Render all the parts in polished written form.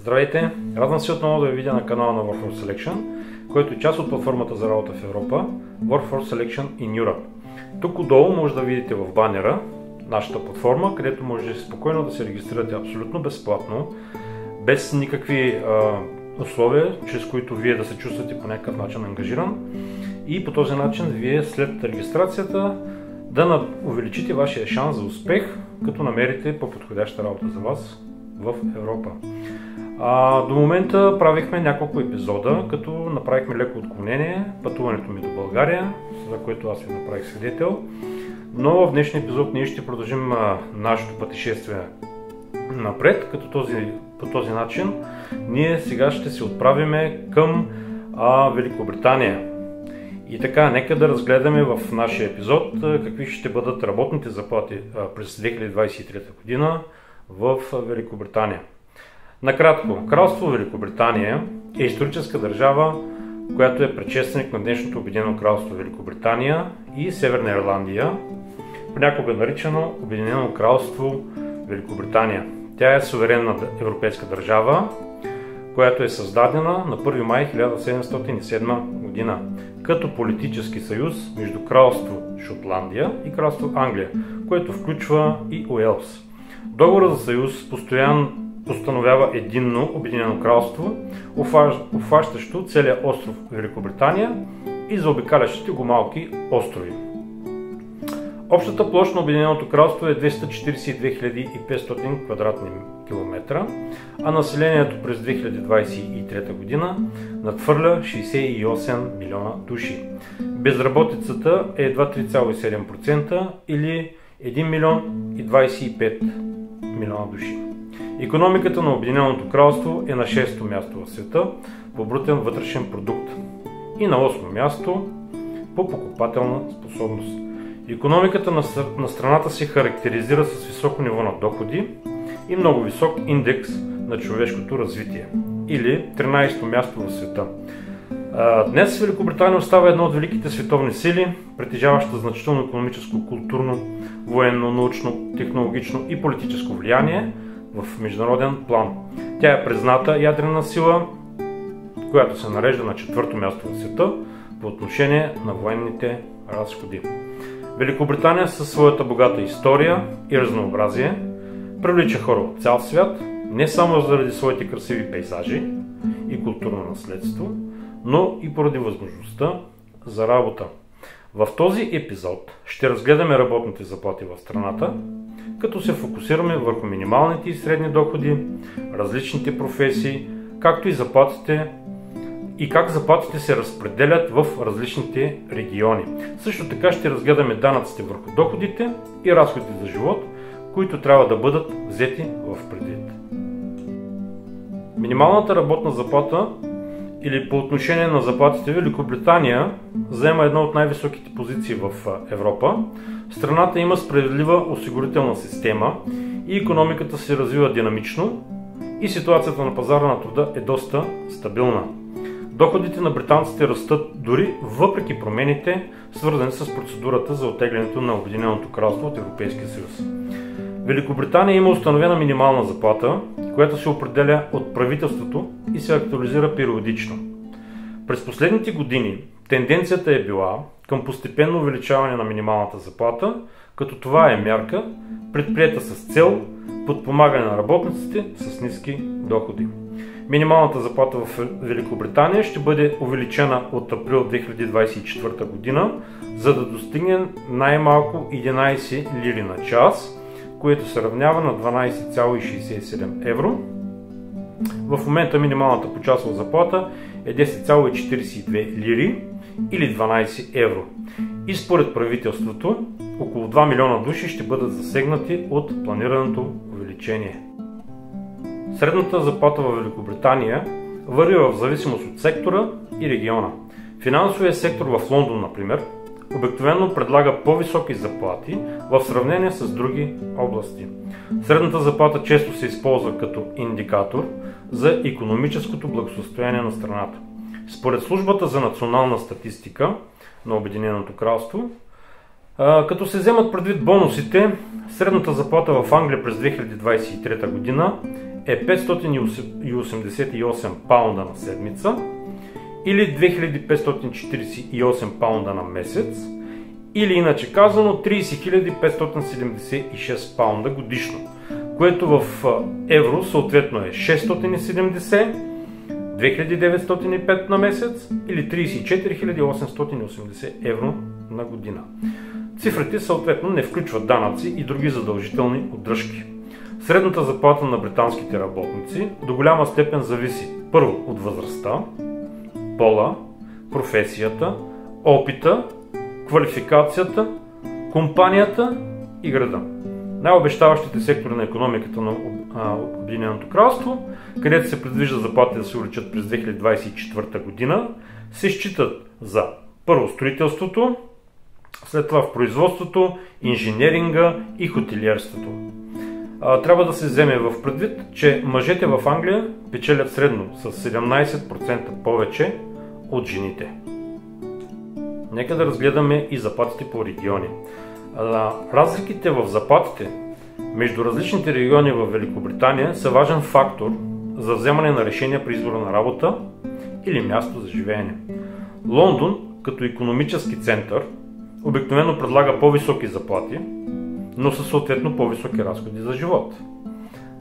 Здравейте! Радвам се отново да ви видя на канала на Workforce Selection, който е част от платформата за работа в Европа Workforce Selection in Europe. Тук отдолу може да видите в банера нашата платформа, където можете спокойно да се регистрирате абсолютно безплатно, без никакви условия, чрез които вие да се чувствате по някакъв начин ангажиран и по този начин вие след регистрацията да увеличите вашия шанс за успех, като намерите по-подходяща работа за вас в Европа. До момента правихме няколко епизода, като направихме леко отклонение, пътуването ми до България, за което аз ви направих свидетел. Но в днешния епизод ние ще продължим нашето пътешествие напред, като по този начин ние сега ще се отправиме към Великобритания. И така, нека да разгледаме в нашия епизод какви ще бъдат работните заплати през 2023 година в Великобритания. Накратко, Кралство Великобритания е историческа държава, която е предшественик на днешното Обединено кралство Великобритания и Северна Ирландия, понякога наричано Обединено кралство Великобритания. Тя е суверенна европейска държава, която е създадена на 1 май 1707 година като политически съюз между Кралство Шотландия и Кралство Англия, което включва и Уелс. Договорът за съюз постоянно постановява единно Обединено кралство, обхващащо целия остров Великобритания и заобикалящите го малки острови. Общата площ на Обединеното кралство е 242 500 квадратни километра, а населението през 2023 година надхвърля 68 милиона души. Безработицата е едва 3,7% или 1 милион и 25 милиона души. Икономиката на Обединеното кралство е на 6-то място в света по брутен вътрешен продукт и на 8-то място по покупателна способност. Икономиката на страната се характеризира с високо ниво на доходи и много висок индекс на човешкото развитие, или 13-то място в света. Днес Великобритания остава едно от великите световни сили, притежаваща значително икономическо, културно, военно, научно, технологично и политическо влияние в международен план. Тя е призната ядрена сила, която се нарежда на 4-то място в света по отношение на военните разходи. Великобритания със своята богата история и разнообразие привлича хора от цял свят, не само заради своите красиви пейзажи и културно наследство, но и поради възможността за работа. В този епизод ще разгледаме работните заплати в страната, като се фокусираме върху минималните и средни доходи, различните професии, както и заплатите и как заплатите се разпределят в различните региони. Също така ще разгледаме данъците върху доходите и разходите за живот, които трябва да бъдат взети в предвид. Минималната работна заплата или по отношение на заплатите Великобритания заема една от най-високите позиции в Европа. Страната има справедлива осигурителна система и икономиката се развива динамично и ситуацията на пазара на труда е доста стабилна. Доходите на британците растат дори въпреки промените, свързани с процедурата за оттеглянето на Обединеното кралство от Европейския съюз. Великобритания има установена минимална заплата, която се определя от правителството и се актуализира периодично. През последните години тенденцията е била към постепенно увеличаване на минималната заплата, като това е мярка, предприета с цел подпомагане на работниците с ниски доходи. Минималната заплата в Великобритания ще бъде увеличена от април 2024 година, за да достигне най-малко 11 лири на час, което се равнява на 12,67 евро. В момента минималната почасова заплата е 10,42 лири или 12 евро. И според правителството, около 2 милиона души ще бъдат засегнати от планираното увеличение. Средната заплата в Великобритания варира в зависимост от сектора и региона. Финансовият сектор в Лондон, например, обикновено предлага по-високи заплати в сравнение с други области. Средната заплата често се използва като индикатор за икономическото благосъстояние на страната. Според Службата за национална статистика на Обединеното кралство, като се вземат предвид бонусите, средната заплата в Англия през 2023 година е 588 паунда на седмица или 2548 паунда на месец, или иначе казано 30 576 паунда годишно, което в евро съответно е 670, 2905 на месец или 34 880 евро на година. Цифрите съответно не включват данъци и други задължителни удръжки. Средната заплата на британските работници до голяма степен зависи първо от възрастта, пола, професията, опита, квалификацията, компанията и града. Най-обещаващите сектори на икономиката на Обединеното кралство, където се предвижда заплатите да се увеличат през 2024 година, се считат за първо строителството, след това в производството, инженеринга и хотелиерството. Трябва да се вземе в предвид, че мъжете в Англия печелят средно с 17% повече от жените. Нека да разгледаме и заплатите по региони. Разликите в заплатите между различните региони в Великобритания са важен фактор за вземане на решения при избора на работа или място за живеене. Лондон, като икономически център, обикновено предлага по-високи заплати, но със съответно по-високи разходи за живот.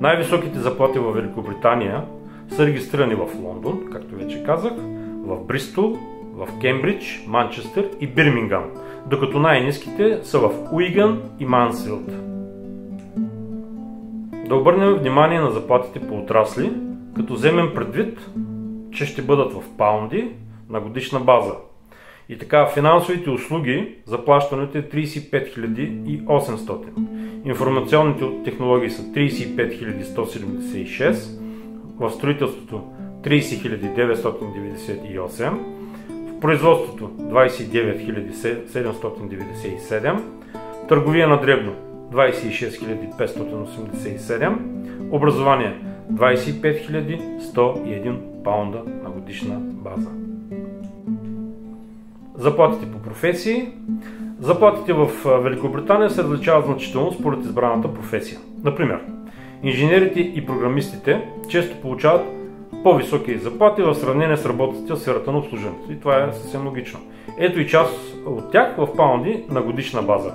Най-високите заплати в Великобритания са регистрирани в Лондон, както вече казах, в Бристол, в Кембридж, Манчестър и Бирмингам, докато най-ниските са в Уигън и Мансфилд. Да обърнем внимание на заплатите по отрасли, като вземем предвид, че ще бъдат в паунди на годишна база. И така, финансовите услуги заплащането е 35 800. Информационните технологии са 35 176, в строителството 30 998, в производството 29 797, търговия на дребно 26 587, образование 25 101 паунда на годишна база. Заплатите по професии. Заплатите в Великобритания се различават значително според избраната професия. Например, инженерите и програмистите често получават по-високи заплати в сравнение с работниците в сферата на обслужването. И това е съвсем логично. Ето и част от тях в паунди на годишна база.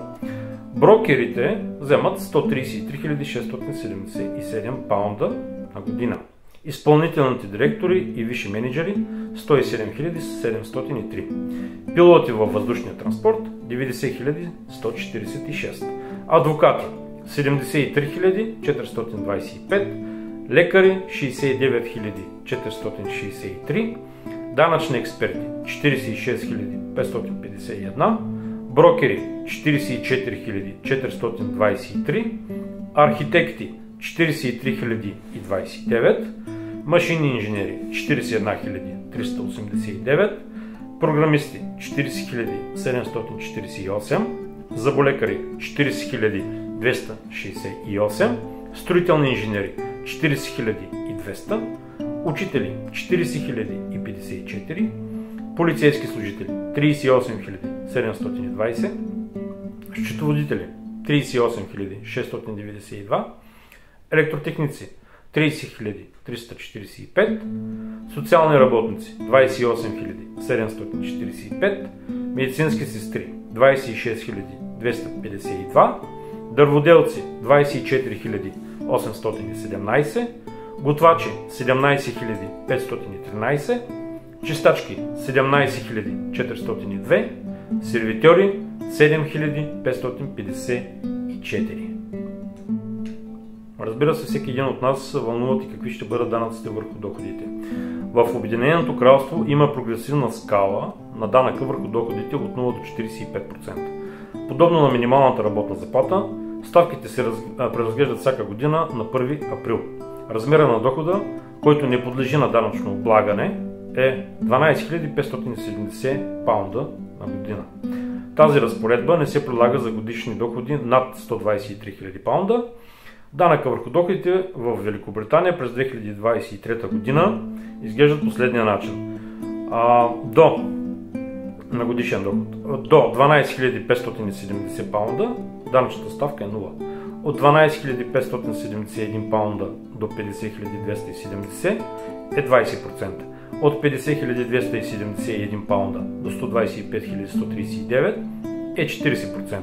Брокерите вземат 133 677 паунда на година. Изпълнителните директори и висши менеджери 107 703. Пилоти във въздушния транспорт 90 146. Адвокати 73 425. Лекари 69 463. Данъчни експерти 46 551. Брокери 44 423. Архитекти 43 029, машинни инженери 41 389, програмисти 40 748, зъболекари 40 268, строителни инженери 40 200, учители 40 054, полицейски служители 38 720, счетоводители 38 692, електротехници 30 345, социални работници 28 745, медицински сестри 26 252, дърводелци 24 817, готвачи 17 513, чистачки 17 402, сервитьори 7554. Разбира се, всеки един от нас вълнуват и какви ще бъдат данъците върху доходите. В Обединеното кралство има прогресивна скала на данъка върху доходите от 0 до 45%. Подобно на минималната работна заплата, ставките се преразглеждат всяка година на 1 април. Размера на дохода, който не подлежи на данъчно облагане, е 12 570 паунда на година. Тази разпоредба не се прилага за годишни доходи над 123 000 паунда. Данъка върху доходите в Великобритания през 2023 година изглеждат последния начин. На годишен доход до 12 570 паунда данъчната ставка е 0. от 12 571 паунда до 50 270 е 20%. От 50 271 паунда до 125 139 е 40%.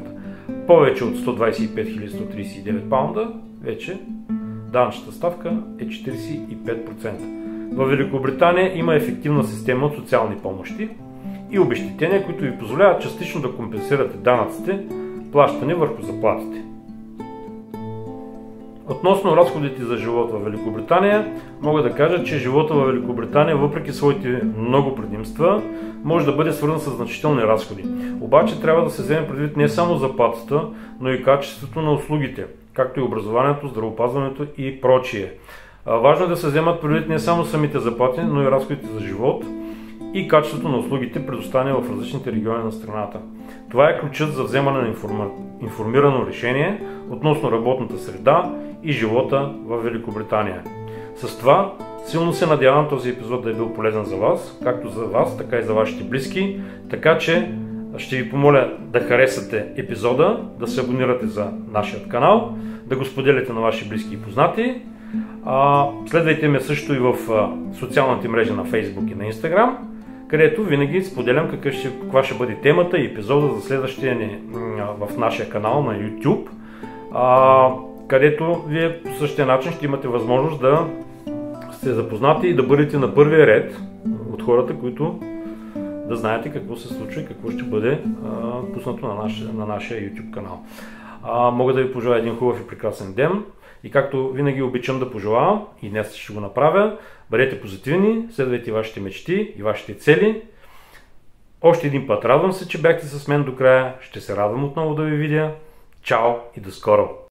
Повече от 125 139 паунда вече данъчната ставка е 45%. В Великобритания има ефективна система от социални помощи и обезщетения, които ви позволяват частично да компенсирате данъците, плащани върху заплатите. Относно разходите за живот в Великобритания, мога да кажа, че живота в Великобритания, въпреки своите много предимства, може да бъде свързан с значителни разходи. Обаче трябва да се вземе предвид не само заплатата, но и качеството на услугите, както и образованието, здравеопазването и прочие. Важно е да се вземат предвид не само самите заплати, но и разходите за живот и качеството на услугите, предоставени в различните региони на страната. Това е ключът за вземане на информирано решение относно работната среда и живота в Великобритания. С това силно се надявам този епизод да е бил полезен за вас, както за вас, така и за вашите близки, така че ще ви помоля да харесате епизода, да се абонирате за нашия канал, да го споделяте на ваши близки и познати. Следвайте ме също и в социалните мрежи на Facebook и на Instagram, където винаги споделям каква ще бъде темата и епизода за следващия ни в нашия канал на YouTube, където вие по същия начин ще имате възможност да сте запознати и да бъдете на първия ред от хората, които да знаете какво се случва и какво ще бъде пуснато на нашия YouTube канал. Мога да ви пожелая един хубав и прекрасен ден и както винаги обичам да пожелавам, и днес ще го направя, бъдете позитивни, следвайте вашите мечти и вашите цели. Още един път радвам се, че бяхте с мен до края, ще се радвам отново да ви видя. Чао и до скоро!